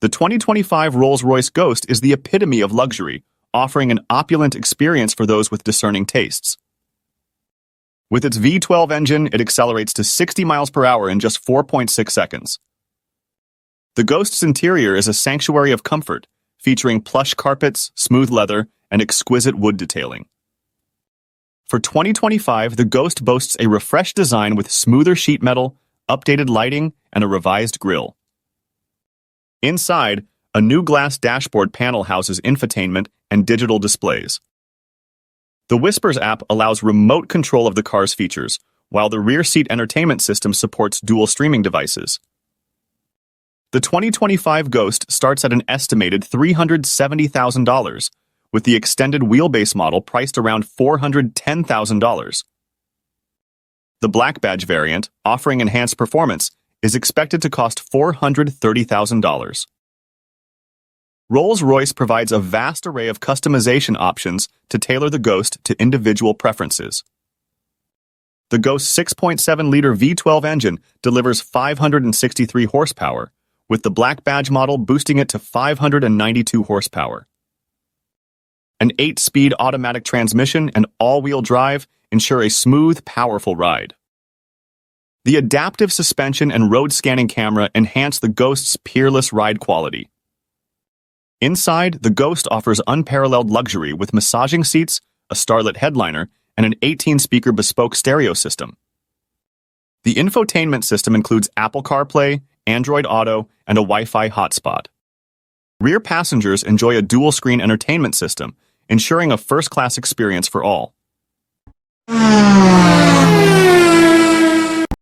The 2025 Rolls-Royce Ghost is the epitome of luxury, offering an opulent experience for those with discerning tastes. With its V12 engine, it accelerates to 60 miles per hour in just 4.6 seconds. The Ghost's interior is a sanctuary of comfort, featuring plush carpets, smooth leather, and exquisite wood detailing. For 2025, the Ghost boasts a refreshed design with smoother sheet metal, updated lighting, and a revised grille. Inside, a new glass dashboard panel houses infotainment and digital displays. The Whispers app allows remote control of the car's features, while the rear seat entertainment system supports dual streaming devices. The 2025 Ghost starts at an estimated $370,000, with the extended wheelbase model priced around $410,000. The Black Badge variant, offering enhanced performance, is expected to cost $430,000. Rolls-Royce provides a vast array of customization options to tailor the Ghost to individual preferences. The Ghost's 6.7-liter V12 engine delivers 563 horsepower, with the Black Badge model boosting it to 592 horsepower. An 8-speed automatic transmission and all-wheel drive ensure a smooth, powerful ride. The adaptive suspension and road-scanning camera enhance the Ghost's peerless ride quality. Inside, the Ghost offers unparalleled luxury with massaging seats, a starlit headliner, and an 18-speaker bespoke stereo system. The infotainment system includes Apple CarPlay, Android Auto, and a Wi-Fi hotspot. Rear passengers enjoy a dual-screen entertainment system, ensuring a first-class experience for all.